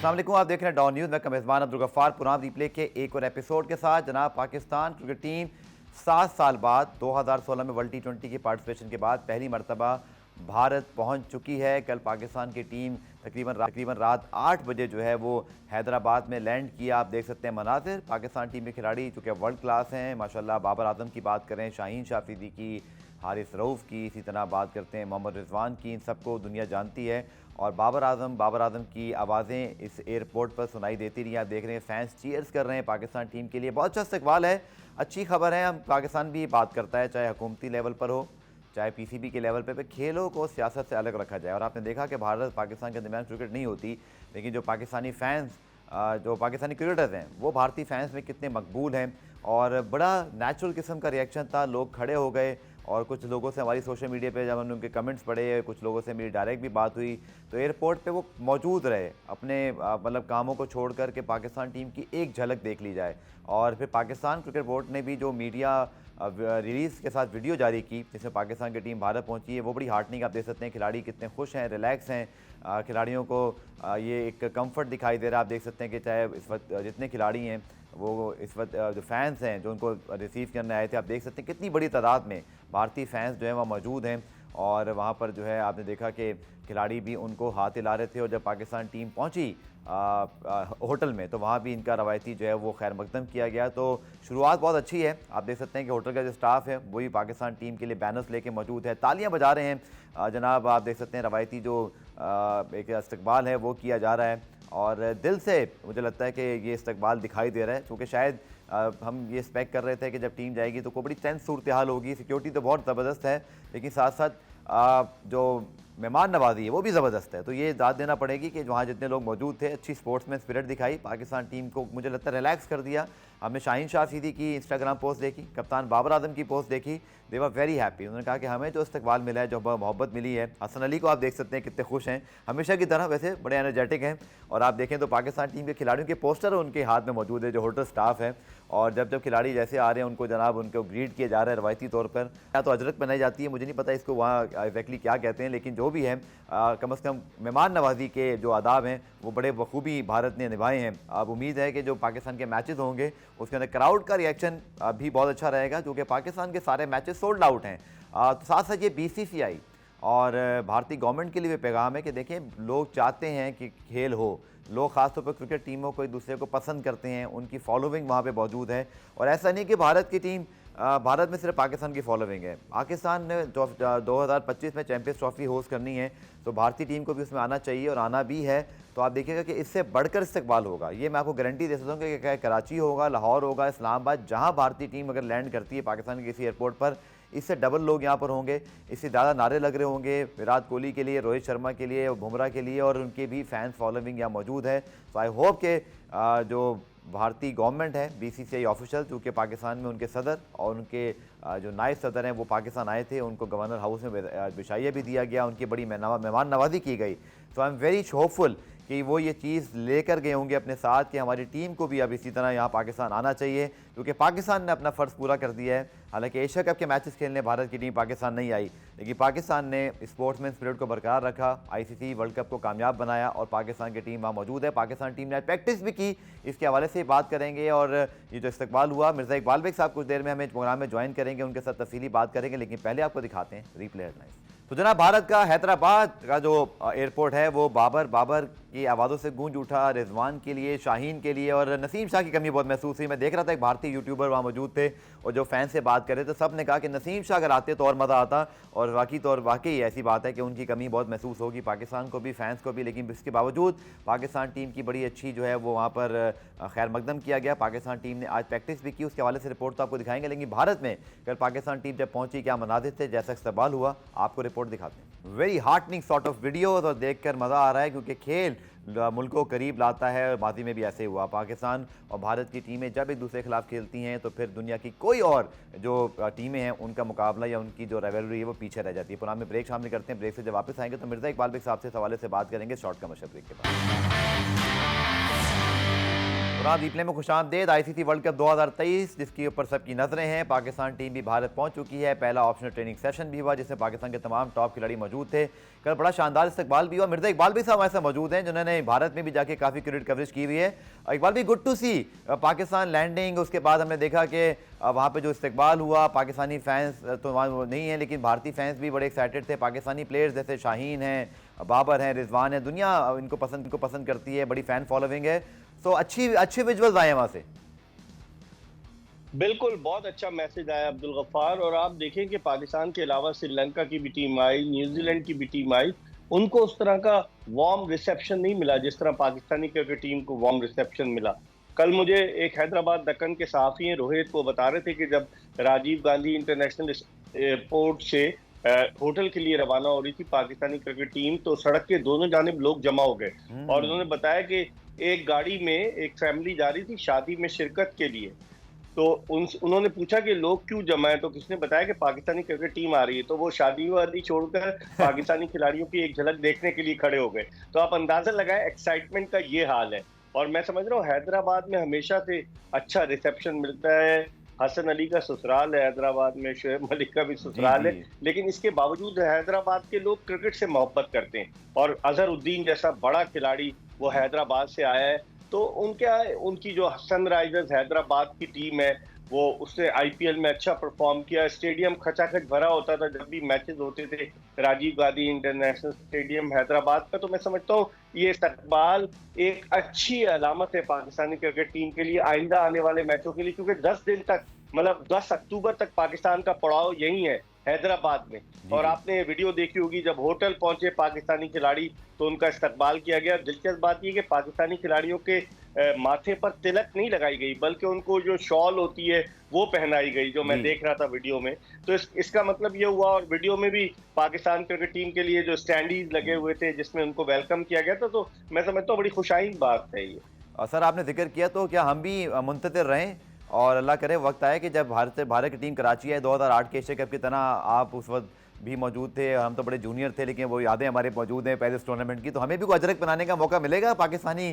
अस्सलाम वालेकुम, आप देख रहे हैं डॉन न्यूज़ में मेज़बान अब्दुल गफ्फार पुराना रिप्ले के एक और एपिसोड के साथ। जनाब, पाकिस्तान क्रिकेट टीम 7 साल बाद 2016 में वर्ल्ड T20 की पार्टिसिपेशन के बाद पहली मरतबा भारत पहुंच चुकी है। कल पाकिस्तान की टीम तकरीबन रात 8 बजे जो है वो हैदराबाद में लैंड किया। आप देख सकते हैं मनाज़िर। पाकिस्तान टीम के खिलाड़ी चूँकि वर्ल्ड क्लास हैं माशाल्लाह। बाबर आजम की बात करें, शाहीन शाह अफरीदी, हारिस रऊफ़ की, इसी तरह बात करते हैं मोहम्मद रिजवान की, इन सबको दुनिया जानती है। और बाबर आजम की आवाज़ें इस एयरपोर्ट पर सुनाई देती रही। आप देख रहे हैं फैंस चीयर्स कर रहे हैं पाकिस्तान टीम के लिए। बहुत अच्छा इस्तकबाल है, अच्छी खबर है। हम पाकिस्तान भी बात करता है, चाहे हुकूमती लेवल पर हो चाहे PCB के लेवल पे खेलों को सियासत से अलग रखा जाए। और आपने देखा कि भारत पाकिस्तान के दरमियान क्रिकेट नहीं होती, लेकिन जो पाकिस्तानी फ़ैन्स जो पाकिस्तानी क्रिकेटर्स हैं वो भारतीय फैंस में कितने मकबूल हैं। और बड़ा नेचुरल किस्म का रिएक्शन था, लोग खड़े हो गए। और कुछ लोगों से हमारी सोशल मीडिया पे जब हमने उनके कमेंट्स पढ़े, कुछ लोगों से मेरी डायरेक्ट भी बात हुई, तो एयरपोर्ट पे वो मौजूद रहे अपने मतलब कामों को छोड़ कर के पाकिस्तान टीम की एक झलक देख ली जाए। और फिर पाकिस्तान क्रिकेट बोर्ड ने भी जो मीडिया रिलीज़ के साथ वीडियो जारी की जिसमें पाकिस्तान की टीम भारत पहुंची है, वो बड़ी हार्टनिंग। आप देख सकते हैं खिलाड़ी कितने खुश हैं, रिलैक्स हैं। खिलाड़ियों को ये एक कंफर्ट दिखाई दे रहा है। आप देख सकते हैं कि चाहे इस वक्त जितने खिलाड़ी हैं वो इस वक्त जो फैंस हैं जो उनको रिसीव करने आए थे, आप देख सकते हैं कितनी बड़ी तादाद में भारतीय फैंस जो हैं वहाँ मौजूद हैं। और वहाँ पर जो है आपने देखा कि खिलाड़ी भी उनको हाथ हिला रहे थे। और जब पाकिस्तान टीम पहुँची होटल में, तो वहाँ भी इनका रवायती जो है वो खैर मकदम किया गया। तो शुरुआत बहुत अच्छी है। आप देख सकते हैं कि होटल का जो स्टाफ है वही पाकिस्तान टीम के लिए बैनर्स लेके मौजूद है, तालियां बजा रहे हैं। जनाब, आप देख सकते हैं रवायती जो एक इस्तकबाल है वो किया जा रहा है। और दिल से मुझे लगता है कि ये इस्तकबाल दिखाई दे रहा है, क्योंकि शायद हम ये एक्सपेक्ट कर रहे थे कि जब टीम जाएगी तो कोई बड़ी टेंस सूरत हाल होगी। सिक्योरिटी तो बहुत ज़बरदस्त है, लेकिन साथ साथ जो मेहमान नवाजी है वो भी ज़बरदस्त है। तो ये दाद देना पड़ेगी कि वहाँ जितने लोग मौजूद थे, अच्छी स्पोर्ट्समैन स्पिरिट दिखाई, पाकिस्तान टीम को मुझे लगता है रिलैक्स कर दिया। हमने शाहीन शाह अफरीदी की इंस्टाग्राम पोस्ट देखी, कप्तान बाबर आजम की पोस्ट देखी, दे वर वेरी हैप्पी। उन्होंने कहा कि हमें जो इस्तकबाल मिला है, जो मोहब्बत मिली है। हसन अली को आप देख सकते हैं कितने खुश हैं, हमेशा की तरह वैसे बड़े एनर्जेटिक हैं। और आप देखें तो पाकिस्तान टीम के खिलाड़ियों के पोस्टर उनके हाथ में मौजूद है, जो होटल स्टाफ है। और जब खिलाड़ी जैसे आ रहे हैं उनको जनाब उनको ग्रीट किया जा रहा है रवायती तौर पर। या तो अजरक बनाई जाती है, मुझे नहीं पता इसको वहाँ एग्जैक्टली क्या कहते हैं, लेकिन जो भी है कम से कम मेहमान नवाजी के जो आदाब हैं वो बड़े बखूबी भारत ने निभाए हैं। अब उम्मीद है कि जो पाकिस्तान के मैचेस होंगे उसके अंदर क्राउड का रिएक्शन भी बहुत अच्छा रहेगा, क्योंकि पाकिस्तान के सारे मैचेस सोल्ड आउट हैं। तो साथ साथ ये BCCI और भारतीय गवर्नमेंट के लिए भी पैगाम है कि देखें, लोग चाहते हैं कि खेल हो, लोग ख़ासतौर पर क्रिकेट टीमों को एक दूसरे को पसंद करते हैं, उनकी फॉलोइंग वहाँ पे मौजूद है। और ऐसा नहीं कि भारत की टीम भारत में सिर्फ पाकिस्तान की फॉलोइंग है। पाकिस्तान ने 2025 में चैंपियंस ट्रॉफी होस्ट करनी है, तो भारतीय टीम को भी उसमें आना चाहिए और आना भी है। तो आप देखिएगा कि इससे बढ़कर इस्तकबाल होगा। ये मैं आपको गारंटी दे सकता हूँ कि चाहे कराची होगा, लाहौर होगा, इस्लामाबाद, जहाँ भारतीय टीम अगर लैंड करती है पाकिस्तान के किसी एयरपोर्ट पर, इससे डबल लोग यहाँ पर होंगे, इससे ज़्यादा नारे लग रहे होंगे विराट कोहली के लिए, रोहित शर्मा के लिए, बुमराह के लिए, और उनके भी फैंस फॉलोइंग यहाँ मौजूद है। तो आई होप के जो भारतीय गवर्नमेंट है, BCCI ऑफिशियल, चूँकि पाकिस्तान में उनके सदर और उनके जो नायब सदर हैं वो पाकिस्तान आए थे, उनको गवर्नर हाउस में बिशाइया भी दिया गया, उनकी बड़ी मेहमान नवाजी की गई। तो आई एम वेरी होपफुल कि वो ये चीज़ लेकर गए होंगे अपने साथ कि हमारी टीम को भी अब इसी तरह यहाँ पाकिस्तान आना चाहिए, क्योंकि पाकिस्तान ने अपना फ़र्ज़ पूरा कर दिया है। हालांकि एशिया कप के मैचेस खेलने भारत की टीम पाकिस्तान नहीं आई, लेकिन पाकिस्तान ने स्पोर्ट्समैन स्पिरिट को बरकरार रखा, ICC वर्ल्ड कप को कामयाब बनाया और पाकिस्तान की टीम वहाँ मौजूद है। पाकिस्तान टीम ने प्रैक्टिस भी की, इसके हवाले से बात करेंगे। और ये जो इस्तकबाल हुआ, मिर्ज़ा इकबाल बेग साहब कुछ देर में हमें प्रोग्राम में ज्वाइन करेंगे, उनके साथ तफसीली बात करेंगे, लेकिन पहले आपको दिखाते हैं रिप्ले हेडलाइंस। तो जनाब, भारत का हैदराबाद का जो एयरपोर्ट है वो बाबर की आवाज़ों से गूंज उठा, रिजवान के लिए, शाहीन के लिए। और नसीम शाह की कमी बहुत महसूस हुई। मैं देख रहा था एक भारतीय यूट्यूबर वहाँ मौजूद थे और जो फैन से बात कर रहे थे, सब ने कहा कि नसीम शाह अगर आते तो और मज़ा आता। और वाकई ऐसी बात है कि उनकी कमी बहुत महसूस होगी पाकिस्तान को भी, फैंस को भी। लेकिन इसके बावजूद पाकिस्तान टीम की बड़ी अच्छी जो है वो वहाँ पर खैर मकदम किया गया। पाकिस्तान टीम ने आज प्रैक्टिस भी की, उसके हवाले से रिपोर्ट तो आपको दिखाएंगे। लेकिन भारत में कल पाकिस्तान टीम जब पहुंची, क्या मनाजिर थे, जैसा इस्तकबाल हुआ, आपको रिपोर्ट दिखाते हैं। Very heartening sort of video, और देखकर मज़ा आ रहा है, क्योंकि खेल मुल्क को करीब लाता है। और माजी में भी ऐसे हुआ, पाकिस्तान और भारत की टीमें जब एक दूसरे के खिलाफ खेलती हैं तो फिर दुनिया की कोई और जो टीमें हैं उनका मुकाबला या उनकी जो राइवलरी है वो पीछे रह जाती है। पुराने में ब्रेक शामिल करते हैं, ब्रेक से जब वापस आएंगे तो मिर्ज़ा इकबाल बेग साहब से इस हवाले से बात करेंगे शॉर्ट कमर्शियल ब्रेक के बाद। पुराना रिप्ले में खुशामदीद। आईसीसी वर्ल्ड कप 2023 जिसके ऊपर सबकी नजरें हैं। पाकिस्तान टीम भी भारत पहुंच चुकी है। पहला ऑप्शनल ट्रेनिंग सेशन भी हुआ जिसमें पाकिस्तान के तमाम टॉप खिलाड़ी मौजूद थे। कल बड़ा शानदार इस्तकबाल भी हुआ। मिर्जा इकबाल भी साहब हमारे साथ मौजूद हैं जिन्होंने भारत में भी जाके काफ़ी क्रिकेट कवरेज की हुई है। इकबाल भी good to see Pakistan landing. उसके बाद हमने देखा कि वहाँ पे जो इस्तकबाल हुआ, पाकिस्तानी फैंस तो वहाँ नहीं है लेकिन भारतीय फैंस भी बड़े एक्साइटेड थे। पाकिस्तानी प्लेयर्स जैसे शाहीन हैं, बाबर हैं, रिजवान है, दुनिया इनको पसंद करती है, बड़ी फ़ैन फॉलोइंग है। तो अच्छे विजुअल्स आए हैं वहाँ से। बिल्कुल, बहुत अच्छा मैसेज आया अब्दुल गफ्फार। और आप देखें कि पाकिस्तान के अलावा श्रीलंका की भी टीम आई, न्यूजीलैंड की भी टीम आई, उनको उस तरह का वार्म रिसेप्शन नहीं मिला जिस तरह पाकिस्तानी क्रिकेट टीम को वार्म रिसेप्शन मिला। कल मुझे एक हैदराबाद दक्कन के सहाफ़ी हैं रोहित को बता रहे थे कि जब राजीव गांधी इंटरनेशनल एयरपोर्ट से होटल के लिए रवाना हो रही थी पाकिस्तानी क्रिकेट टीम, तो सड़क के दोनों जानिब लोग जमा हो गए। और उन्होंने बताया कि एक गाड़ी में एक फैमिली जा रही थी शादी में शिरकत के लिए। तो उन्होंने पूछा कि लोग क्यों जमा है, तो किसने बताया कि पाकिस्तानी क्रिकेट टीम आ रही है। तो वो शादी वादी छोड़कर पाकिस्तानी खिलाड़ियों की एक झलक देखने के लिए खड़े हो गए। तो आप अंदाजा लगाएं एक्साइटमेंट का ये हाल है। और मैं समझ रहा हूँ हैदराबाद में हमेशा से अच्छा रिसेप्शन मिलता है। हसन अली का ससुराल है हैदराबाद में, शोएब मलिक का भी ससुराल है, लेकिन इसके बावजूद हैदराबाद के लोग क्रिकेट से मोहब्बत करते हैं। और अजहरुद्दीन जैसा बड़ा खिलाड़ी वो हैदराबाद से आया है, तो उनकी जो सनराइजर्स हैदराबाद की टीम है वो उसने आईपीएल में अच्छा परफॉर्म किया। स्टेडियम खचाखच भरा होता था जब भी मैचेस होते थे राजीव गांधी इंटरनेशनल स्टेडियम हैदराबाद का। तो मैं समझता हूँ ये इस्तकबाल एक अच्छी अलामत है पाकिस्तानी क्रिकेट टीम के लिए आइंदा आने वाले मैचों के लिए, क्योंकि 10 दिन तक, मतलब 10 अक्टूबर तक पाकिस्तान का पड़ाव यही है हैदराबाद में। और आपने वीडियो देखी होगी जब होटल पहुंचे पाकिस्तानी खिलाड़ी तो उनका इस्तकबाल किया गया। दिलचस्प बात यह कि पाकिस्तानी खिलाड़ियों के माथे पर तिलक नहीं लगाई गई, बल्कि उनको जो शॉल होती है वो पहनाई गई, जो मैं देख रहा था वीडियो में। तो इसका मतलब ये हुआ। और वीडियो में भी पाकिस्तान क्रिकेट टीम के लिए जो स्टैंडीज लगे हुए थे जिसमें उनको वेलकम किया गया था। तो मैं समझता हूँ बड़ी खुशाइन बात है ये। सर आपने जिक्र किया तो क्या हम भी मुंतज़िर रहें और अल्लाह करे वक्त आए कि जब भारत की टीम कराची आए 2008 के एशिया कप की तरह, आप उस वक्त भी मौजूद थे। हम तो बड़े जूनियर थे लेकिन वो यादें हमारे मौजूद हैं पहले इस टूर्नामेंट की। तो हमें भी कोई अजरक बनाने का मौका मिलेगा पाकिस्तानी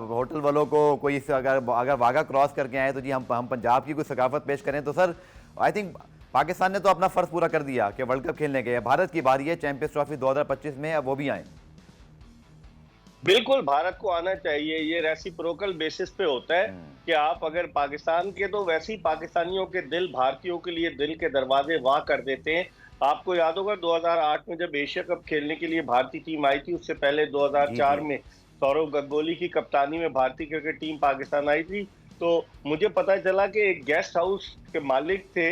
होटल वालों को? कोई अगर वाघा क्रॉस करके आए तो जी हम पंजाब की कोई सकाफत पेश करें तो सर आई थिंक पाकिस्तान ने तो अपना फ़र्ज़ पूरा कर दिया कि वर्ल्ड कप खेलने गए। भारत की बारी है, चैंपियंस ट्रॉफी 2025 में, अब वो भी आए। बिल्कुल, भारत को आना चाहिए। ये रेसिप्रोकल बेसिस पे होता है कि आप अगर पाकिस्तान के, तो वैसे ही पाकिस्तानियों के दिल भारतीयों के लिए दिल के दरवाजे वाह कर देते हैं। आपको याद होगा 2008 में जब एशिया कप खेलने के लिए भारतीय टीम आई थी, उससे पहले 2004 में सौरव गंगोली की कप्तानी में भारतीय क्रिकेट टीम पाकिस्तान आई थी। तो मुझे पता चला कि एक गेस्ट हाउस के मालिक थे,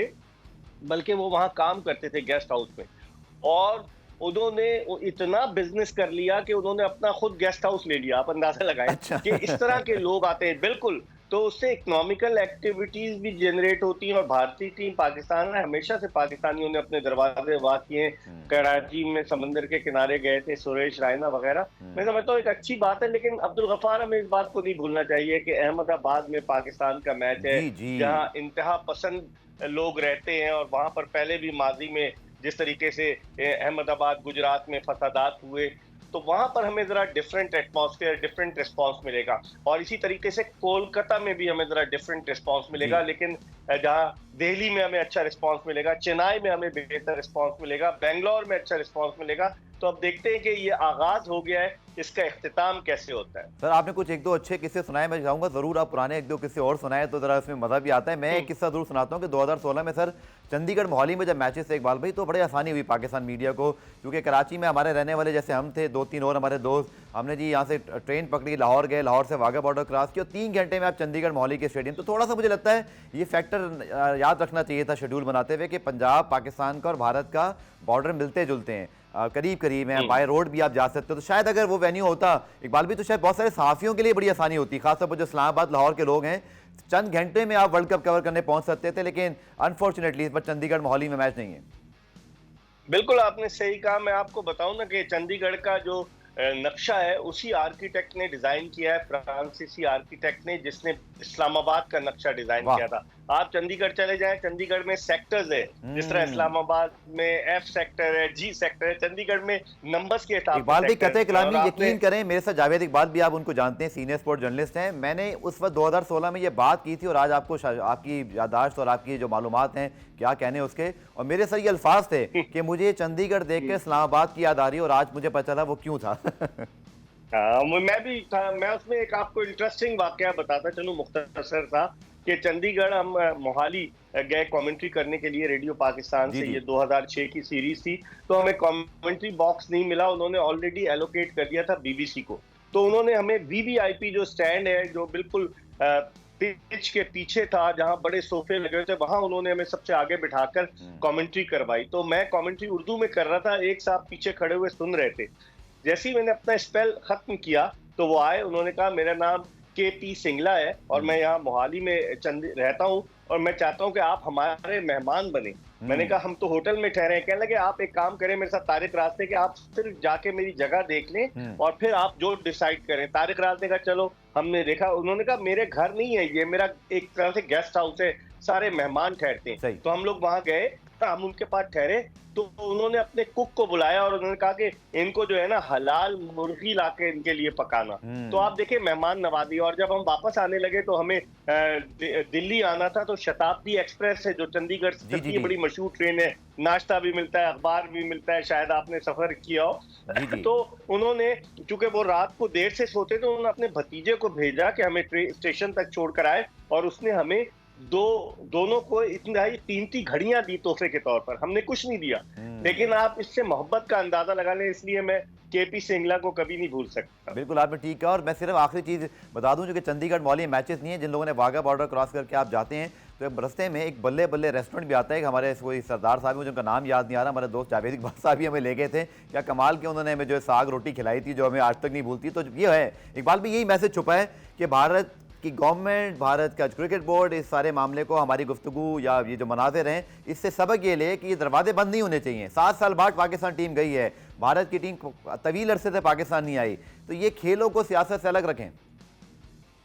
बल्कि वो वहां काम करते थे गेस्ट हाउस में, और उन्होंने इतना बिजनेस कर लिया कि उन्होंने अपना खुद गेस्ट हाउस ले लिया। आप अंदाजा लगाएं कि इस तरह के लोग आते हैं। बिल्कुल, तो उससे इकोनॉमिकल एक्टिविटीज भी जनरेट होती हैं। और भारतीय टीम पाकिस्तान में हमेशा से पाकिस्तानियों ने अपने दरवाजे वाह किए। कराची में समंदर के किनारे गए थे सुरेश रायना वगैरह। मैं समझता हूँ एक अच्छी बात है। लेकिन अब्दुल गफ्फार, हमें इस बात को नहीं भूलना चाहिए कि अहमदाबाद में पाकिस्तान का मैच है जहाँ इंतहा पसंद लोग रहते हैं। और वहां पर पहले भी माजी में जिस तरीके से अहमदाबाद गुजरात में फसादात हुए, तो वहां पर हमें जरा डिफरेंट एटमॉस्फेयर, डिफरेंट रिस्पांस मिलेगा। और इसी तरीके से कोलकाता में भी हमें जरा डिफरेंट रिस्पांस मिलेगा। लेकिन जहां दिल्ली में हमें अच्छा रिस्पांस मिलेगा, चेन्नई में हमें बेहतर रिस्पांस मिलेगा, बेंगलोर में अच्छा रिस्पांस मिलेगा। तो अब देखते हैं कि ये आगाज हो गया है, इसका इख्तिताम कैसे होता है। सर आपने कुछ एक दो अच्छे किस्से सुनाए, मैं चाहूँगा ज़रूर आप पुराने एक दो किस्से और सुनाए तो ज़रा इसमें मज़ा भी आता है। मैं एक किस्सा ज़रूर सुनाता हूँ कि 2016 में सर चंडीगढ़ मोहाली में जब मैचेस थे इकबाल भाई, तो बड़ी आसानी हुई पाकिस्तान मीडिया को, क्योंकि कराची में हमारे रहने वाले जैसे हम थे, 2-3 और हमारे दोस्त, हमने जी यहाँ से ट्रेन पकड़ी, लाहौर गए, लाहौर से वाघा बॉर्डर क्रॉस किया, 3 घंटे में आप चंडीगढ़ मोहाली के स्टेडियम। तो थोड़ा सा मुझे लगता है ये फैक्टर याद रखना चाहिए था शेड्यूल बनाते हुए कि पंजाब पाकिस्तान का और भारत का बॉर्डर मिलते जुलते हैं, करीब करीब है, बाय रोड भी आप जा सकते हो। तो शायद अगर वो वेन्यू होता इकबाल भी, तो शायद बहुत सारे सहाफ़ियों के लिए बड़ी आसानी होती, खासतौर पर जो इस्लामाबाद लाहौर के लोग हैं, चंद घंटे में आप वर्ल्ड कप कवर करने पहुंच सकते थे। लेकिन अनफॉर्चुनेटली इस पर चंडीगढ़ मोहाली में मैच नहीं है। बिल्कुल आपने सही कहा। मैं आपको बताऊं ना कि चंडीगढ़ का जो नक्शा है उसी आर्किटेक्ट ने डिजाइन किया है, फ्रांसीसी आर्किटेक्ट ने, जिसने इस्लामाबाद का नक्शा डिजाइन वाह। किया था। आप चंडीगढ़ चले जाएं, चंडीगढ़ में सेक्टर्स है, जिस तरह इस्लामाबाद में एफ सेक्टर है, जी सेक्टर है, चंडीगढ़ में नंबर्स के हिसाब से इकबाल भाई कतई सेक्टर है। और कलामी, आपने यकीन करें मेरे साथ जावेद इकबाल भी, आप उनको जानते हैं, सीनियर स्पोर्ट जर्नलिस्ट हैं। मैंने उस वक्त 2016 में ये बात की थी और आज आपको आपकी याददाश्त और आपकी जो मालूमात हैं क्या कहने उसके, और मेरे सर ये अल्फाज थे कि मुझे चंडीगढ़ देख के इस्लामाबाद की याद आ रही है, और आज मुझे पता चला वो क्यों था। मैं भी था, मैं उसमें एक आपको इंटरेस्टिंग वाकया बताता चलूं, मुख्तसर सा, कि चंडीगढ़ हम मोहाली गए कमेंट्री करने के लिए रेडियो पाकिस्तान से। ये 2006 की सीरीज थी, तो हमें कमेंट्री बॉक्स नहीं मिला, उन्होंने ऑलरेडी एलोकेट कर दिया था बीबीसी को। तो उन्होंने हमें वीवीआईपी जो स्टैंड है, जो बिल्कुल पिच के पीछे था, जहां बड़े सोफे लगे हुए थे, वहां उन्होंने हमें सबसे आगे बिठाकर कमेंट्री करवाई। तो मैं कमेंट्री उर्दू में कर रहा था, एक साहब पीछे खड़े हुए सुन रहे थे। जैसे ही मैंने अपना स्पेल खत्म किया तो वो आए, उन्होंने कहा मेरा नाम केपी सिंगला है और मैं यहाँ मोहाली में रहता हूँ और मैं चाहता हूँ कि आप हमारे मेहमान बने। मैंने कहा हम तो होटल में ठहरे हैं। कहने लगे आप एक काम करें, मेरे साथ तारिक रास्ते के, आप सिर्फ जाके मेरी जगह देख लें और फिर आप जो डिसाइड करें। तारिक रास्ते का चलो, हमने देखा। उन्होंने कहा मेरे घर नहीं है ये, मेरा एक तरह से गेस्ट हाउस है, सारे मेहमान ठहरते हैं। तो हम लोग वहां गए, हम उनके पास ठहरे, तो उन्होंने अपने कुक को बुलाया और उन्होंने कहा कि इनको जो है ना हलाल मुर्गी लाके इनके लिए पकाना। तो आप देखिए मेहमान नवाजी। और जब हम वापस आने लगे तो हमें दिल्ली आना था, तो शताब्दी एक्सप्रेस है जो चंडीगढ़ से की बड़ी मशहूर ट्रेन है, नाश्ता भी मिलता है, अखबार भी मिलता है, शायद आपने सफर किया हो। तो उन्होंने, चूंकि वो रात को देर से सोते, तो उन्होंने अपने भतीजे को भेजा कि हमें स्टेशन तक छोड़कर आए, और उसने हमें दोनों को इतनी कीमती घड़ियां दी तोहफे के तौर पर। हमने कुछ नहीं दिया, लेकिन आप इससे मोहब्बत का अंदाजा लगा लें। इसलिए मैं केपी सिंगला को कभी नहीं भूल सकता। बिल्कुल आपने ठीक कहा। और मैं सिर्फ आखिरी चीज बता दूं, जो कि चंडीगढ़ मॉल मैचेस नहीं है, जिन लोगों ने वाघा बॉर्डर क्रॉस करके आप जाते हैं तो एक रास्ते में एक बल्ले बल्ले रेस्टोरेंट भी आता है। हमारे कोई सरदार साहब हैं, जिनका नाम याद नहीं आ रहा, हमारे दोस्त जावेद इकबाल साहब भी हमें ले गए थे। क्या कमाल के उन्होंने हमें जो साग रोटी खिलाई थी, जो हमें आज तक नहीं भूलती। तो ये है इकबाल भी, यही मैसेज छुपा है कि भारत कि गवर्नमेंट, भारत का क्रिकेट बोर्ड इस सारे मामले को, हमारी गुफ्तगू या ये जो मनाजिर हैं, इससे सबक ये ले कि ये दरवाजे बंद नहीं होने चाहिए। 7 साल बाद पाकिस्तान टीम गई है, भारत की टीम तवील अरसे से पाकिस्तान नहीं आई, तो ये खेलों को सियासत से अलग रखें।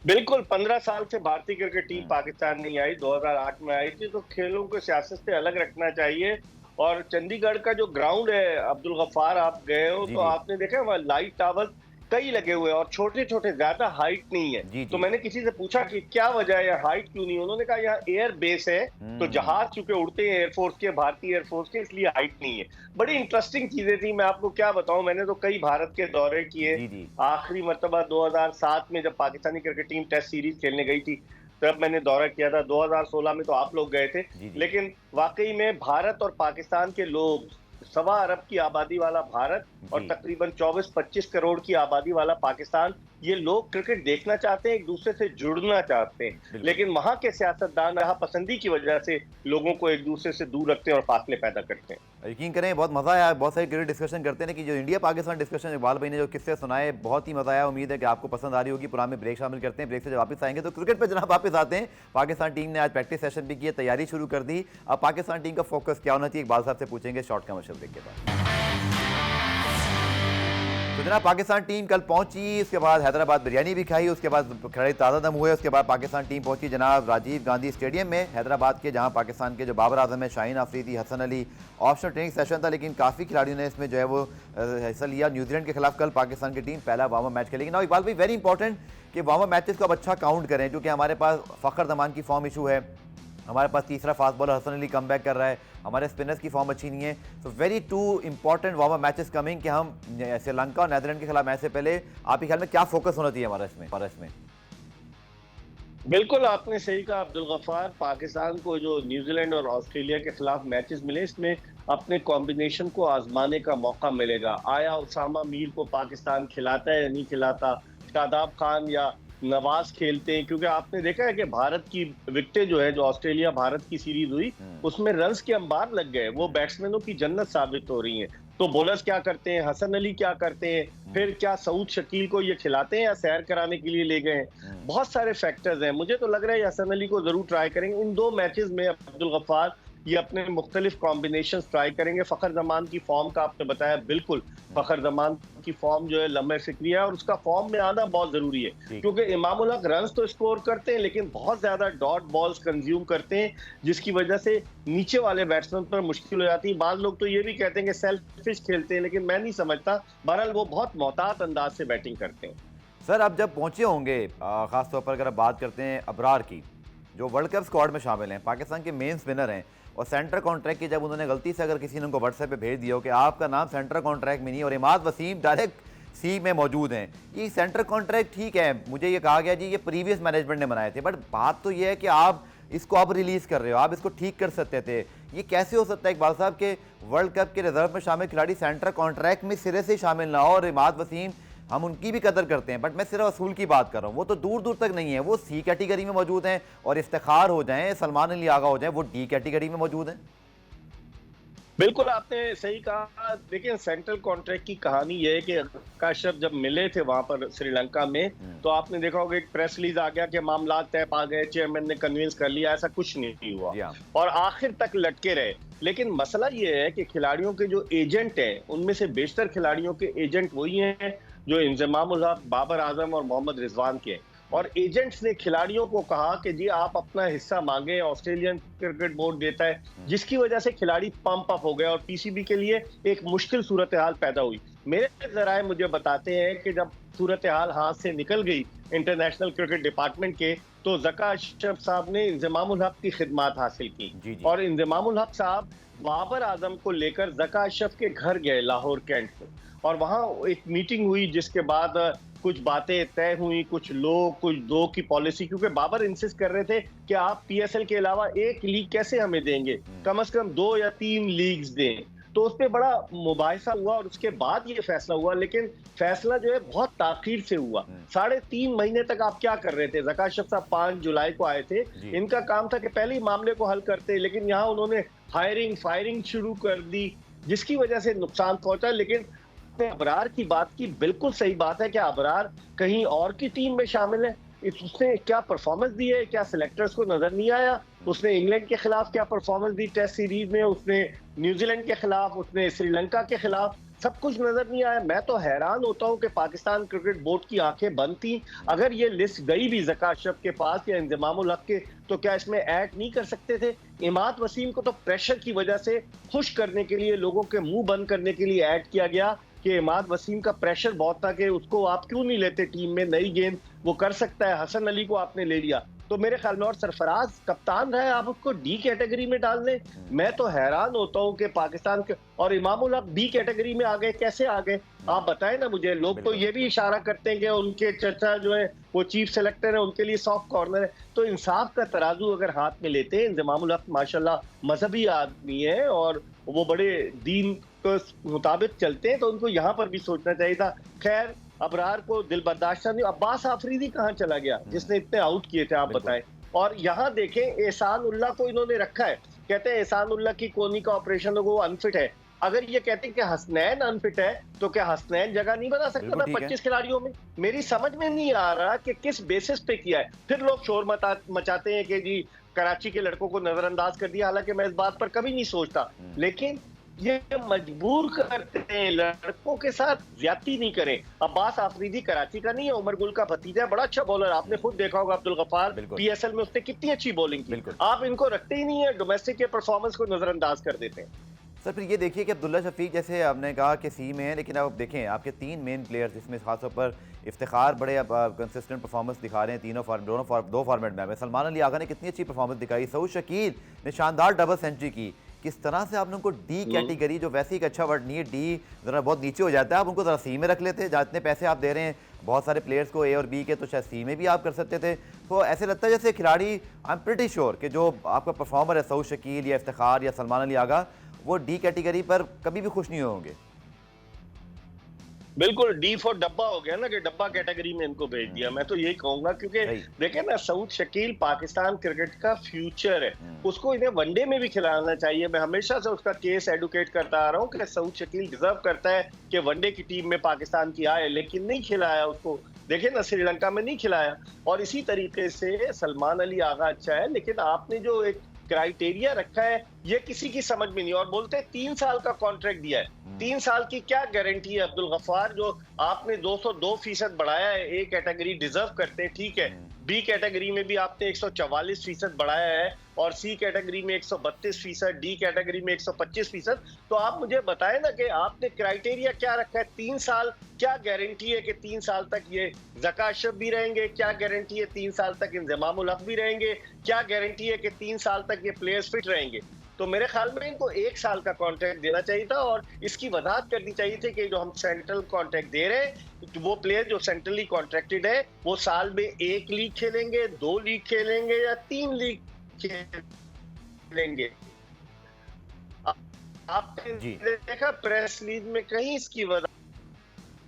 बिल्कुल, 15 साल से भारतीय क्रिकेट टीम पाकिस्तान नहीं आई, 2008 में आई थी, तो खेलों को सियासत से अलग रखना चाहिए। और चंडीगढ़ का जो ग्राउंड है, अब्दुल गफ्फार, आप गए हो तो आपने देखा वहाँ लाइट टावर कई लगे हुए हैं और छोटे छोटे, ज्यादा हाइट नहीं है। तो मैंने किसी से पूछा कि क्या वजह है, हाइट क्यों नहीं? उन्होंने कहा यहाँ एयर बेस है, तो जहाज चूंकि उड़ते हैं एयरफोर्स के, भारतीय एयरफोर्स के, इसलिए हाइट नहीं है। बड़ी इंटरेस्टिंग चीजें थी, मैं आपको क्या बताऊं। मैंने तो कई भारत के दौरे किए। आखिरी मरतबा 2007 में जब Pakistani cricket team test series खेलने गई थी, तब मैंने दौरा किया था। 2016 में तो आप लोग गए थे। लेकिन वाकई में भारत और पाकिस्तान के लोग, 1.25 अरब की आबादी वाला भारत और तकरीबन 24-25 करोड़ की आबादी वाला पाकिस्तान, ये लोग क्रिकेट देखना चाहते हैं, एक दूसरे से जुड़ना चाहते हैं। लेकिन वहां के सियासतदान रहा पसंदी की वजह से लोगों को एक दूसरे से दूर रखते हैं और फासले पैदा करते हैं। यकीन करें बहुत मजा आया, बहुत सारी क्रिकेट डिस्कशन करते हैं कि जो इंडिया पाकिस्तान डिस्कशन इकबाल भाई ने जो किस्से सुनाए, बहुत ही मजा आया। उम्मीद है कि आपको पसंद आ रही होगी। पुराने में ब्रेक शामिल करते हैं, ब्रेक से जब वापस आएंगे तो क्रिकेट पे जनाब वापस आते हैं। पाकिस्तान टीम ने आज प्रैक्टिस सेशन भी किया, तैयारी शुरू कर दी। अब पाकिस्तान टीम का फोकस क्या होना चाहिए, इकबाल साहब से पूछेंगे शॉर्ट कमर्शियल ब्रेक के बाद। तो जनाब पाकिस्तान टीम कल पहुंची, उसके बाद हैदराबाद बिरयानी भी खाई, उसके बाद खिलाड़ी ताज़ा दम हुए। उसके बाद पाकिस्तान टीम पहुंची जनाब राजीव गांधी स्टेडियम में हैदराबाद के, जहां पाकिस्तान के जो बाबर आजम है, Shaheen Afridi, Hasan Ali, optional training session था, लेकिन काफ़ी खिलाड़ियों ने इसमें जो है वो हिस्सा लिया। न्यूजीलैंड के खिलाफ कल पाकिस्तान की टीम पहला वार्म अप मैच खेलेगी। ना इकबाल भाई, वेरी इंपॉर्टेंट कि वार्म अप मैचेस को अब अच्छा काउंट करें, क्योंकि हमारे पास फ़खर जमान की फॉर्म इशू है, हमारे पास तीसरा fast bowler Hasan Ali come back कर रहा है, हमारे स्पिनर्स की फॉर्म अच्छी नहीं है। So very two important warm up matches coming कि हम श्रीलंका और नीदरलैंड के खिलाफ मैच से पहले आपके ख्याल में क्या फोकस होना चाहिए हमारा इसमें? बिल्कुल आपने सही कहा अब्दुल गफ्फार। पाकिस्तान को जो न्यूजीलैंड और ऑस्ट्रेलिया के खिलाफ मैचेस मिले, इसमें अपने कॉम्बिनेशन को आजमाने का मौका मिलेगा। आया उसामा मीर को पाकिस्तान खिलाता है या नहीं खिलाता, शादाब खान या नवाज खेलते हैं? क्योंकि आपने देखा है कि भारत की विकेटें जो है, जो ऑस्ट्रेलिया भारत की सीरीज हुई, उसमें रन्स के अंबार लग गए। वो बैट्समैनों की जन्नत साबित हो रही है। तो बॉलर्स क्या करते हैं, हसन अली क्या करते हैं, फिर क्या सऊद शकील को ये खिलाते हैं या सैर कराने के लिए ले गए हैं? बहुत सारे फैक्टर्स हैं। मुझे तो लग रहा है हसन अली को जरूर ट्राई करेंगे इन 2 मैचेस में अब्दुल गफ्फार, ये अपने मुख्तलिफ कॉम्बिनेशन ट्राई करेंगे। फखर जमान की फॉर्म का आपने बताया, बिल्कुल फखर जमान की फॉर्म जो है लम्हे फिक्रिया है और उसका फॉर्म में आना बहुत जरूरी है, क्योंकि इमामुल हक रन्स तो स्कोर करते हैं लेकिन बहुत ज्यादा डॉट बॉल्स कंज्यूम करते हैं, जिसकी वजह से नीचे वाले बैट्समैन पर मुश्किल हो जाती है। बाद लोग तो ये भी कहते हैं कि सेल्फिश खेलते हैं, लेकिन मैं नहीं समझता। बहरहाल वो बहुत मोहतात अंदाज से बैटिंग करते हैं। सर अब जब पहुंचे होंगे, खासतौर पर अगर आप बात करते हैं अबरार की, जो वर्ल्ड कप स्क्वाड में शामिल हैं, पाकिस्तान के मेन स्पिनर हैं, और सेंटर कॉन्ट्रैक्ट की जब उन्होंने गलती से अगर किसी ने उनको व्हाट्सएप पे भेज दिया हो कि आपका नाम सेंटर कॉन्ट्रैक्ट में नहीं और इमाद वसीम डायरेक्ट सी में मौजूद हैं, ये सेंटर कॉन्ट्रैक्ट ठीक है, मुझे ये कहा गया जी ये प्रीवियस मैनेजमेंट ने बनाए थे, बट बात तो ये है कि आप इसको अब रिलीज़ कर रहे हो, आप इसको ठीक कर सकते थे। ये कैसे हो सकता है इकबाल साहब के वर्ल्ड कप के रिजर्व में शामिल खिलाड़ी सेंटर कॉन्ट्रैक्ट में सिरे से शामिल ना हो? और इमाद वसीम हम उनकी भी कदर करते हैं, बट मैं सिर्फ असूल की बात कर रहा हूँ, वो तो दूर दूर तक नहीं है, वो सी कैटेगरी में मौजूद हैं, और इफ्तिखार हो जाएं, सलमान अली आगा हो जाएं, वो डी कैटेगरी में मौजूद हैं। बिल्कुल आपने सही कहा। देखिए सेंट्रल कॉन्ट्रैक्ट की कहानी ये है कि काश्यप जब मिले थे वहां पर श्रीलंका में, तो आपने देखा होगा एक प्रेस रिलीज आ गया कि मामला तय पा गए, चेयरमैन ने कन्विंस कर लिया। ऐसा कुछ नहीं हुआ और आखिर तक लटके रहे। लेकिन मसला ये है कि खिलाड़ियों के जो एजेंट हैं, उनमें से बेशतर खिलाड़ियों के एजेंट वही हैं जो इंजमामुल हक, बाबर आजम और मोहम्मद रिजवान के। और एजेंट्स ने खिलाड़ियों को कहा कि जी आप अपना हिस्सा मांगे, ऑस्ट्रेलियन क्रिकेट बोर्ड देता है, जिसकी वजह से खिलाड़ी पंप अप हो गए और पीसीबी के लिए एक मुश्किल सूरत हाल पैदा हुई। मेरे जराए मुझे बताते हैं कि जब सूरत हाल हाथ से निकल गई इंटरनेशनल क्रिकेट डिपार्टमेंट के, तो ज़का अशरफ साहब ने इंजमामुल हक की खिदमत हासिल की और इंजमामुल हक साहब बाबर आजम को लेकर ज़का अशरफ के घर गए लाहौर कैंट से, और वहां एक मीटिंग हुई जिसके बाद कुछ बातें तय हुई, कुछ लोग कुछ दो की पॉलिसी, क्योंकि बाबर इंसिस्ट कर रहे थे कि आप पीएसएल के अलावा एक लीग कैसे हमें देंगे, कम से कम 2 या 3 लीग्स दें। तो उस पर बड़ा मुबाहिसा हुआ और उसके बाद ये फैसला हुआ, लेकिन फैसला जो है बहुत ताखीर से हुआ। 3.5 महीने तक आप क्या कर रहे थे? ज़का अशरफ साहब 5 जुलाई को आए थे, इनका काम था कि पहले ही मामले को हल करते, लेकिन यहाँ उन्होंने हायरिंग फायरिंग शुरू कर दी, जिसकी वजह से नुकसान पहुंचा। लेकिन अबरार की बात की, बिल्कुल सही बात है कि अबरार कहीं और की टीम में शामिल है। उसने क्या परफॉर्मेंस दी है, क्या सिलेक्टर्स को नजर नहीं आया? उसने इंग्लैंड के खिलाफ क्या परफॉर्मेंस दी टेस्ट सीरीज में, उसने न्यूजीलैंड के खिलाफ, उसने श्रीलंका के खिलाफ, सब कुछ नजर नहीं आया। मैं तो हैरान होता हूं कि पाकिस्तान क्रिकेट बोर्ड की आंखें बंद थी। अगर ये लिस्ट गई भी ज़का अशरफ के पास या इंजमामुल हक के, तो क्या इसमें ऐड नहीं कर सकते थे? इमाद वसीम को तो प्रेशर की वजह से खुश करने के लिए, लोगों के मुंह बंद करने के लिए ऐड किया गया कि इमाद वसीम का प्रेशर बहुत था कि उसको आप क्यों नहीं लेते टीम में, नई गेंद वो कर सकता है। हसन अली को आपने ले लिया, तो मेरे ख्याल में, और सरफराज कप्तान रहा है, आप उसको डी कैटेगरी में डाल दें। मैं तो हैरान होता हूं कि पाकिस्तान के, और इमामुल हक बी कैटेगरी में आ गए, कैसे आ गए आप बताएं ना मुझे। लोग तो ये भी इशारा करते हैं कि उनके चचा जो है वो चीफ सेलेक्टर है, उनके लिए सॉफ्ट कॉर्नर है। तो इंसाफ का तराजू अगर हाथ में लेते हैं, इंजमामुल हक माशाल्लाह मजहबी आदमी है और वो बड़े दीन के मुताबिक चलते हैं, तो उनको यहाँ पर भी सोचना चाहिए था। खैर, अबरार को दिल बर्दाश्त नहीं। अब्बास आफरीदी कहाँ चला गया जिसने इतने आउट किए थे, आप बताएं। और यहाँ देखें, एहसान उल्लाह को इन्होंने रखा है, कहते हैं एहसान उल्लाह की कोनी का ऑपरेशन, वो अनफिट है। अगर ये कहते हैं कि हसनैन अनफिट है, तो क्या हसनैन जगह नहीं बना सकता था 25 खिलाड़ियों में? मेरी समझ में नहीं आ रहा कि किस बेसिस पे किया है। फिर लोग शोर मचाते हैं कि जी कराची के लड़कों को नजरअंदाज कर दिया, हालांकि मैं इस बात पर कभी नहीं सोचता, लेकिन ये मजबूर करते हैं लड़कों के साथ ज्यादती नहीं करें। अब्बास आफरीदी कराची का नहीं है, उमर गुल का भतीजा, बड़ा अच्छा बॉलर, आपने खुद देखा होगा अब्दुल गफ्फार पीएसएल में उसने कितनी अच्छी बॉलिंग की। आप इनको रखते ही नहीं है, डोमेस्टिक के परफॉर्मेंस को नजरअंदाज कर देते हैं। सर फिर ये देखिए कि अब्दुल्ला शफीक, जैसे आपने कहा कि सी में है, लेकिन अब देखें आपके 3 मेन प्लेयर्स, जिसमें खासतौर पर इफ्तिखार बड़े अब कंसिस्टेंट परफॉर्मेंस दिखा रहे हैं, दो फॉर्मेट में। सलमान अली आगा ने कितनी अच्छी परफॉर्मेंस दिखाई, सऊद शकील ने शानदार डबल सेंचुरी की। किस तरह से आपने उनको डी कैटेगरी, जो वैसे एक अच्छा वर्ड नहीं है, डी ज़रा बहुत नीचे हो जाता है, आप उनको ज़रा सी में रख लेते। जहाँ इतने पैसे आप दे रहे हैं बहुत सारे प्लेयर्स को, ए और बी के, तो शायद सी में भी आप कर सकते थे। तो ऐसे लगता है जैसे खिलाड़ी, आई एम प्रिटी श्योर कि जो आपका परफॉर्मर है सऊद शकील या इफ्तिखार या सलमान अली आगा, वो डी कैटेगरी पर कभी भी खुश नहीं होंगे। बिल्कुल, डी फॉर डब्बा हो गया ना, कि डब्बा कैटेगरी में इनको भेज दिया। मैं तो यही कहूंगा, क्योंकि देखें ना, सऊद शकील पाकिस्तान क्रिकेट का फ्यूचर है, उसको इन्हें वनडे में भी खिलाना चाहिए। मैं हमेशा से उसका केस एडवोकेट करता आ रहा हूँ कि सऊद शकील डिजर्व करता है कि वनडे की टीम में पाकिस्तान की आए, लेकिन नहीं खिलाया उसको। देखें ना, श्रीलंका में नहीं खिलाया। और इसी तरीके से सलमान अली आगा अच्छा है, लेकिन आपने जो एक क्राइटेरिया रखा है ये किसी की समझ में नहीं। और बोलते हैं 3 साल का कॉन्ट्रैक्ट दिया है, 3 साल की क्या गारंटी है अब्दुल गफ्फार? जो आपने 202% बढ़ाया है, ए कैटेगरी डिजर्व करते हैं, ठीक है। बी कैटेगरी में भी आपने 144% बढ़ाया है और सी कैटेगरी में 132%, डी कैटेगरी में 125%। तो आप मुझे बताएं ना कि आपने क्राइटेरिया क्या रखा है? 3 साल, क्या गारंटी है कि 3 साल तक ये ज़का अशरफ भी रहेंगे? क्या गारंटी है 3 साल तक इंज़माम उल हक भी रहेंगे? क्या गारंटी है कि 3 साल तक ये प्लेयर्स फिट रहेंगे? तो मेरे ख्याल में इनको 1 साल का कॉन्ट्रैक्ट देना चाहिए था और इसकी वजाहत करनी चाहिए थी कि जो हम सेंट्रल कॉन्ट्रैक्ट दे रहे हैं, वो प्लेयर जो सेंट्रली कॉन्ट्रैक्टेड है वो साल में 1 लीग खेलेंगे, 2 लीग खेलेंगे या 3 लीग खेलेंगे। आपने जी देखा प्रेस रिलीज में कहीं इसकी वजह?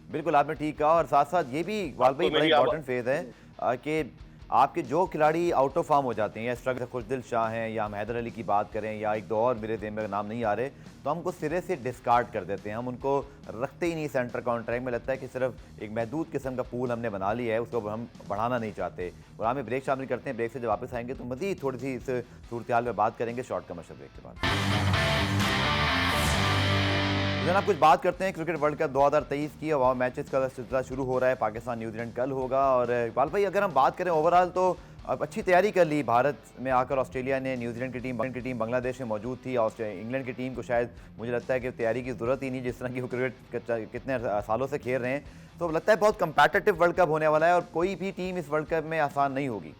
बिल्कुल आपने ठीक कहा। और साथ साथ ये भी इकबाल भाई बड़ा इंपॉर्टेंट फेज है कि आपके जो खिलाड़ी आउट ऑफ फॉर्म हो जाते हैं या स्ट्रगल, खुशदिल शाह हैं या हम हैदर अली की बात करें या एक दो और मेरे ज़हन में नाम नहीं आ रहे, तो हम उनको सिरे से डिस्कार्ड कर देते हैं, हम उनको रखते ही नहीं सेंटर कॉन्ट्रैक्ट में। लगता है कि सिर्फ एक महदूद किस्म का पूल हमने बना लिया है, उसको हम बढ़ाना नहीं चाहते। और हमें ब्रेक शामिल करते हैं, ब्रेक से जब वापस आएंगे तो मज़ीद थोड़ी सी इस सूरत हाल में बात करेंगे शॉर्ट कमर्शियल ब्रेक के बाद। जनाब कुछ बात करते हैं क्रिकेट वर्ल्ड कप 2023 की। और मैचेस का सिलसिला शुरू हो रहा है, पाकिस्तान न्यूजीलैंड कल होगा। और इकबाल भाई अगर हम बात करें ओवरऑल तो अब अच्छी तैयारी कर ली भारत में आकर। ऑस्ट्रेलिया ने, न्यूजीलैंड की टीम बांग्लादेश में मौजूद थी, इंग्लैंड की टीम को शायद मुझे लगता है कि तैयारी की ज़रूरत ही नहीं, जिस तरह की वो क्रिकेट कितने सालों से खेल रहे हैं। तो लगता है बहुत कंपेटिटिव वर्ल्ड कप होने वाला है और कोई भी टीम इस वर्ल्ड कप में आसान नहीं होगी।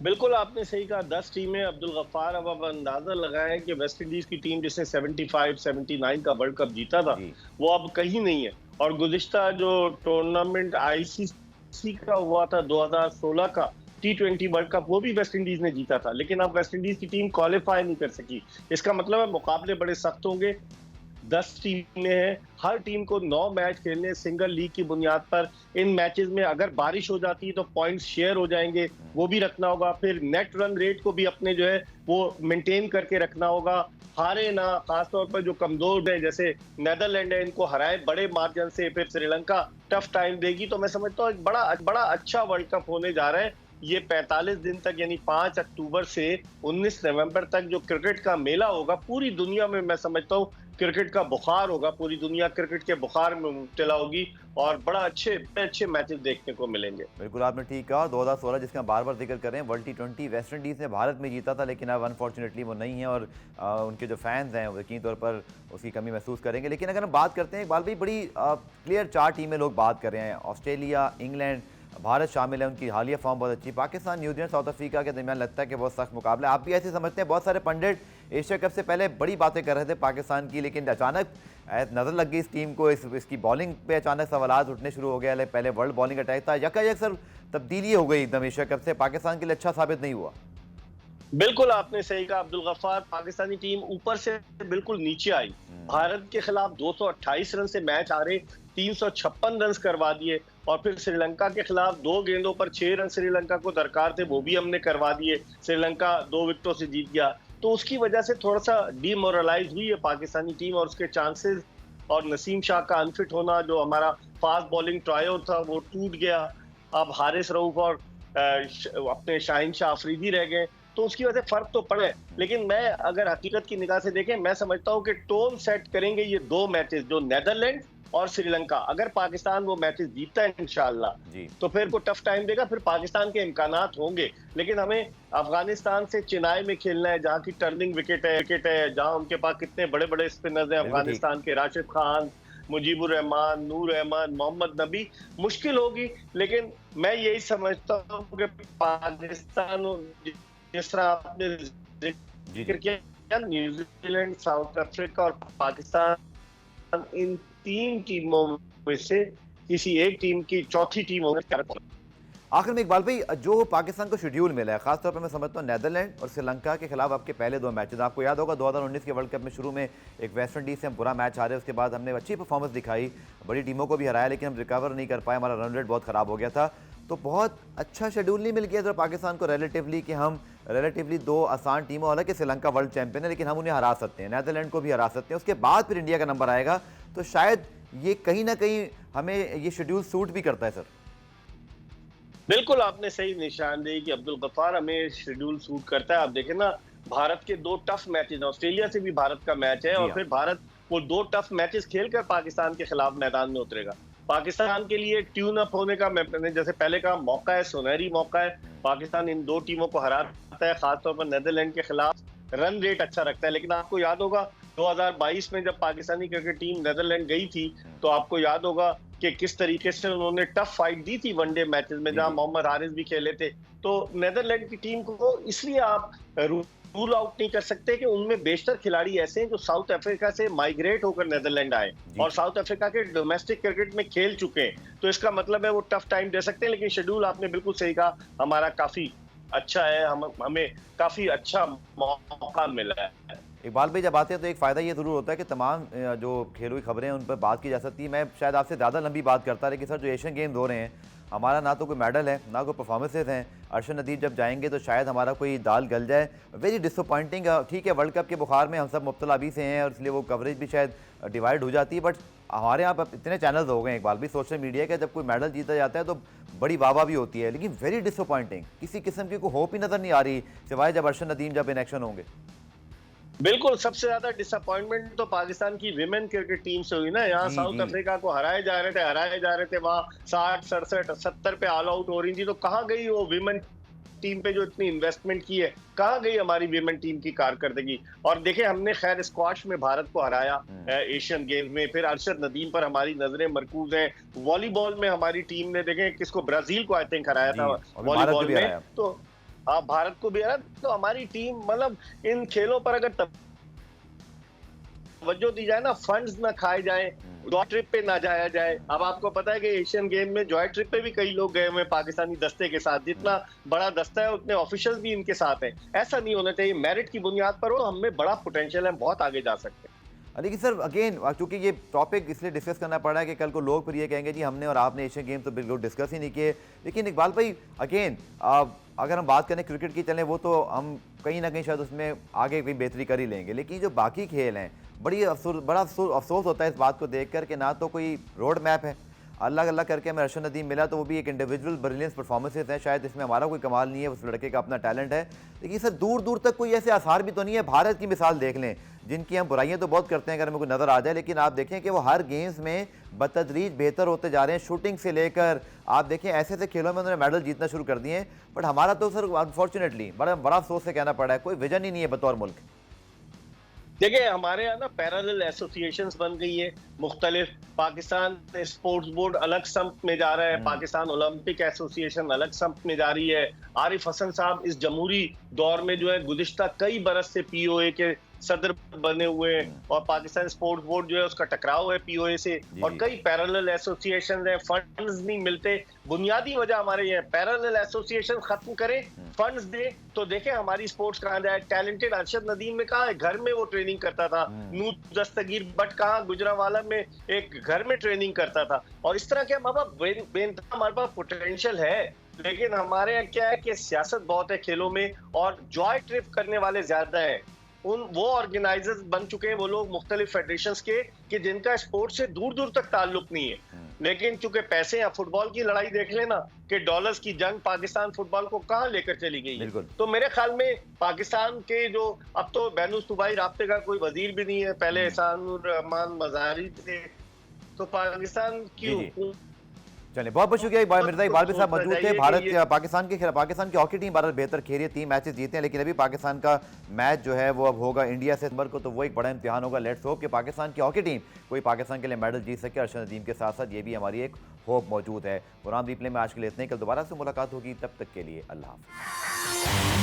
बिल्कुल आपने सही कहा, 10 टीमें अब्दुल गफ्फार। अब अंदाजा लगाएं कि वेस्ट इंडीज की टीम जिसने 75-79 का वर्ल्ड कप जीता था वो अब कहीं नहीं है। और गुज़िश्ता जो टूर्नामेंट आईसीसी का हुआ था 2016 का T20 वर्ल्ड कप, वो भी वेस्ट इंडीज ने जीता था, लेकिन अब वेस्ट इंडीज की टीम क्वालिफाई नहीं कर सकी। इसका मतलब है मुकाबले बड़े सख्त होंगे। 10 टीमें हैं, हर टीम को 9 मैच खेलने सिंगल लीग की बुनियाद पर। इन मैचेस में अगर बारिश हो जाती है तो पॉइंट्स शेयर हो जाएंगे, वो भी रखना होगा। फिर नेट रन रेट को भी अपने जो है वो मेंटेन करके रखना होगा। हारे ना, खासतौर पर जो कमजोर है जैसे नेदरलैंड है, इनको हराए बड़े मार्जिन से। फिर श्रीलंका टफ टाइम देगी। तो मैं समझता हूँ एक बड़ा अच्छा वर्ल्ड कप होने जा रहा है। ये 45 दिन तक यानी 5 अक्टूबर से 19 नवंबर तक जो क्रिकेट का मेला होगा, पूरी दुनिया में मैं समझता हूँ क्रिकेट का बुखार होगा। पूरी दुनिया क्रिकेट के बुखार में मुब्तला होगी और बड़ा अच्छे मैचेस देखने को मिलेंगे। बिल्कुल आपने ठीक कहा। 2016 जिसका बार बार जिक्र करें, वर्ल्ड T20 वेस्ट इंडीज़ ने भारत में जीता था, लेकिन अब अनफॉर्चुनेटली वो नहीं है और उनके जो फैंस हैं वो यकीन तौर पर उसकी कमी महसूस करेंगे। लेकिन अगर हम बात करते हैं इकबाल भाई, बड़ी क्लियर 4 टीमें लोग बात कर रहे हैं। ऑस्ट्रेलिया, इंग्लैंड, भारत शामिल है, उनकी हालिया फॉर्म बहुत अच्छी। पाकिस्तान, न्यूजीलैंड, साउथ अफ्रीका के दरमियान लगता है कि बहुत सख्त मुकाबला। आप भी ऐसे समझते हैं? बहुत सारे पंडित एशिया कप से पहले बड़ी बातें कर रहे थे पाकिस्तान की, लेकिन अचानक नज़र लग गई इस टीम को, इसकी बॉलिंग पे अचानक सवालात उठने शुरू हो गए। पहले वर्ल्ड बॉलिंग अटैक था, यकायक सर तब्दीली हो गई एकदम एशिया कप से। पाकिस्तान के लिए अच्छा साबित नहीं हुआ। बिल्कुल आपने सही कहा अब्दुल गफ्फार, पाकिस्तानी टीम ऊपर से बिल्कुल नीचे आई। भारत के खिलाफ 228 रन से मैच हारे, 356 रन करवा दिए। और फिर श्रीलंका के खिलाफ 2 गेंदों पर 6 रन श्रीलंका को दरकार थे, वो भी हमने करवा दिए। श्रीलंका 2 विकेटों से जीत गया। तो उसकी वजह से थोड़ा सा डीमोरलाइज हुई है पाकिस्तानी टीम और उसके चांसेस। और नसीम शाह का अनफिट होना, जो हमारा फास्ट बॉलिंग ट्रायो था, वो टूट गया। अब हारिस रऊफ और अपने शाहीन शाह अफरीदी रह गए, तो उसकी वजह से फर्क तो पड़ा है। लेकिन मैं अगर हकीकत की निगाह से देखें, मैं समझता हूं कि टोन सेट करेंगे ये 2 मैचेस, जो नेदरलैंड और श्रीलंका। अगर पाकिस्तान वो मैचेस जीतता है इंशाल्लाह, तो फिर को टफ टाइम देगा, फिर पाकिस्तान के इम्कानात होंगे। लेकिन हमें अफगानिस्तान से चेन्नई में खेलना है, जहाँ की टर्निंग विकेट है, जहाँ उनके पास कितने बड़े बड़े स्पिनर्स हैं अफगानिस्तान के, राशिद खान, मुजीबुर रहमान, नूर रहमान, मोहम्मद नबी। मुश्किल होगी, लेकिन मैं यही समझता हूँ कि पाकिस्तान, जिस तरह आपने जिक्र किया, न्यूजीलैंड, साउथ अफ्रीका और पाकिस्तान, इन 3 टीमों में से किसी एक टीम की चौथी टीम होगी। आखिर में इकबाल भाई, जो पाकिस्तान को शेड्यूल मिला है, खासतौर पर मैं समझता हूँ नेदरलैंड और श्रीलंका के खिलाफ आपके पहले 2 मैचेस, आपको याद होगा 2019 के वर्ल्ड कप में शुरू में एक वेस्ट इंडीज से हम बुरा मैच हारे, उसके बाद हमने अच्छी परफॉर्मेंस दिखाई, बड़ी टीमों को भी हराया, लेकिन हम रिकवर नहीं कर पाए, हमारा रन रेट बहुत ख़राब हो गया था। तो बहुत अच्छा शेड्यूल नहीं मिल गया था पाकिस्तान को रिलेटिवली, कि हम रिलेटिवली 2 आसान टीमों, हालांकि श्रीलंका वर्ल्ड चैंपियन है, लेकिन हम उन्हें हरा सकते हैं, नेदरलैंड को भी हरा सकते हैं। उसके बाद फिर इंडिया का नंबर आएगा, तो शायद ये कहीं ना कहीं हमें ये शेड्यूल सूट भी करता है सर। बिल्कुल आपने सही निशानदेही कि अब्दुल गफ्फार हमें शेड्यूल सूट करता है। आप देखें ना, भारत के 2 टफ मैचेस, ऑस्ट्रेलिया से भी भारत का मैच है जी और हाँ। फिर भारत वो 2 टफ मैचेस खेलकर पाकिस्तान के खिलाफ मैदान में उतरेगा। पाकिस्तान के लिए ट्यून अप होने का, मैंने जैसे पहले कहा, मौका है, सुनहरी मौका है। पाकिस्तान इन 2 टीमों को हराता है, खासतौर पर नीदरलैंड के खिलाफ रन रेट अच्छा रखता है। लेकिन आपको याद होगा 2022 में जब पाकिस्तानी क्रिकेट टीम नीदरलैंड गई थी, तो आपको याद होगा कि किस तरीके से उन्होंने टफ फाइट दी थी वनडे मैचेस में, जी जहां जी। मोहम्मद हारिस भी खेले थे। तो नीदरलैंड की टीम को इसलिए आप रूल आउट नहीं कर सकते कि उनमें बेशतर खिलाड़ी ऐसे हैं जो साउथ अफ्रीका से माइग्रेट होकर नीदरलैंड आए जी और साउथ अफ्रीका के डोमेस्टिक क्रिकेट में खेल चुके हैं। तो इसका मतलब है वो टफ टाइम दे सकते हैं। लेकिन शेड्यूल आपने बिल्कुल सही कहा, हमारा काफी अच्छा है, हमें काफी अच्छा मौका मिला है। इकबाल भाई, जब आते हैं तो एक फ़ायदा ये ज़रूर होता है कि तमाम जो खेलों की खबरें हैं उन पर बात की जा सकती है। मैं शायद आपसे ज़्यादा लंबी बात करता, लेकिन सर जो एशियन गेम्स हो रहे हैं, हमारा ना तो कोई मेडल है, ना कोई परफॉर्मेंसेज हैं। अरशद नदीम जब जाएंगे तो शायद हमारा कोई दाल गल जाए। Very disappointing. ठीक है, वर्ल्ड कप के बुखार में हम सब मुब्तला भी से हैं और इसलिए वो कवरेज भी शायद डिवाइड हो जाती है। बट हमारे यहाँ पर इतने चैनल्स हो गए हैं इकबाल भी, सोशल मीडिया के, जब कोई मेडल जीता जाता है तो बड़ी वाह भी होती है, लेकिन वेरी डिसअपॉइंटिंग। किसी किस्म की कोई होप ही नज़र नहीं आ रही, सिवाय जब अरशद नदीम जब इन एक्शन होंगे। बिल्कुल, सबसे ज्यादा डिसअपॉइंटमेंट तो पाकिस्तान की विमेन क्रिकेट टीम से हुई ना। यहाँ जी साउथ जी। अफ्रीका को हराए जा रहे थे, वहाँ 60, 67, 70 पे ऑल आउट हो रही थी। तो कहाँ गई वो विमेन टीम पे जो इतनी इन्वेस्टमेंट की है? कहाँ गई हमारी विमेन टीम की कारकर्दगी? और देखे, हमने खैर स्क्वाश में भारत को हराया एशियन गेम्स में, फिर अरशद नदीम पर हमारी नजरें मरकूज हैं। वॉलीबॉल में हमारी टीम ने, देखें किसको, ब्राजील को आई थिंक हराया जी, था अभी भारत को वॉलीबॉल भी में। हराया। तो हाँ, भारत को भी हराया। तो हमारी टीम, मतलब इन खेलों पर अगर तवज्जो दी जाए ना, फंड्स ना खाए जाए, जॉय ट्रिप पे ना जाया जाए। अब आपको पता है कि एशियन गेम में जॉय ट्रिप पे भी कई लोग गए हुए हैं पाकिस्तानी दस्ते के साथ। जितना बड़ा दस्ता है उतने ऑफिशियल्स भी इनके साथ हैं। ऐसा नहीं होना चाहिए, मेरिट की बुनियाद पर हो। हमें बड़ा पोटेंशियल है, बहुत आगे जा सकते हैं। लेकिन सर अगेन, चूंकि ये टॉपिक इसलिए डिस्कस करना पड़ा है कि कल को लोग फिर ये कहेंगे जी हमने और आपने एशियन गेम तो बिल्कुल डिस्कस ही नहीं किए। लेकिन इकबाल भाई, अगेन अगर हम बात करें क्रिकेट की, चलें वो तो हम कहीं ना कहीं शायद उसमें आगे कोई बेहतरी कर ही लेंगे, लेकिन जो बाकी खेल हैं, बड़ा अफसोस होता है इस बात को देख कर कि ना तो कोई रोड मैप है। अल्लाह अल्लाह करके हमें अरशद नदीम मिला तो वो भी एक इंडिविजुअल ब्रिलियंस परफॉर्मेंसेज हैं, शायद इसमें हमारा कोई कमाल नहीं है, उस लड़के का अपना टैलेंट है। लेकिन सर दूर दूर तक कोई ऐसे आसार भी तो नहीं है। भारत की मिसाल देख लें, जिनकी हम बुराइयां तो बहुत करते हैं अगर हमें कोई नज़र आ जाए, लेकिन आप देखें कि वो हर गेम्स में बतदरीज बेहतर होते जा रहे हैं। शूटिंग से लेकर आप देखें ऐसे ऐसे खेलों में उन्होंने मेडल जीतना शुरू कर दिए हैं। बट हमारा तो सर अनफॉर्चुनेटली बड़ा अफसोस से कहना पड़ा है, कोई विजन ही नहीं है बतौर मुल्क। देखिए, हमारे यहाँ ना पैरेलल एसोसिएशंस बन गई है मुख्तलिफ। पाकिस्तान स्पोर्ट्स बोर्ड अलग संप में जा रहा है, पाकिस्तान ओलंपिक एसोसिएशन अलग संप में जा रही है। आरिफ हसन साहब इस जमहूरी दौर में जो है गुज़िश्ता कई बरस से पीओए के सदर बने हुए हैं और पाकिस्तान स्पोर्ट्स बोर्ड जो है उसका टकराव है पीओए से। और कई पैरेलल एसोसिएशन हैं, फंड्स नहीं मिलते। बुनियादी वजह हमारे ये पैरेलल एसोसिएशन खत्म करें, फंड्स दे, तो देखें हमारी स्पोर्ट्स कहाँ जाए। टैलेंटेड अरशद नदीम में कहा है, घर में वो ट्रेनिंग करता था। नूर दस्तगीर बट कहाँ, गुजरांवाला में एक घर में ट्रेनिंग करता था। और इस तरह के हमारे पास बेनतहा हमारे पास पोटेंशियल है। लेकिन हमारे यहाँ क्या है कि सियासत बहुत है खेलों में और जॉय ट्रिप करने वाले ज्यादा है। वो ऑर्गेनाइजर्स बन चुके हैं वो लोग मुख्तलिफ फेडरेशंस के, कि जिनका स्पोर्ट्स से दूर दूर तक ताल्लुक नहीं है। लेकिन चूंकि पैसे हैं, फुटबॉल की लड़ाई देख लेना कि डॉलर्स की जंग पाकिस्तान फुटबॉल को कहां लेकर चली गई है। तो मेरे ख्याल में पाकिस्तान के जो, अब तो बैनुल सूबाई राब्ते का कोई वजीर भी नहीं है, पहले एहसानुर रहमान मज़ारी थे। तो पाकिस्तान की, चलिए बहुत बहुत शुक्रिया इकबाल मिर्जा। इकबाल साहब मौजूद थे। पाकिस्तान की हॉकी टीम भारत बेहतर खेली है, 3 मैचेस जीते हैं, लेकिन अभी पाकिस्तान का मैच जो है वो अब होगा इंडिया से सितंबर को, तो वो एक बड़ा इम्तिहान होगा। लेट्स होप कि पाकिस्तान की हॉकी टीम कोई पाकिस्तान के लिए मेडल जीत सके। अरशद नदीम के साथ साथ ये भी हमारी एक होप मौजूद है। प्रोग्राम रिप्ले में आज के लिए इतने, कल दोबारा से मुलाकात होगी, तब तक के लिए अल्लाह हाफ़िज़।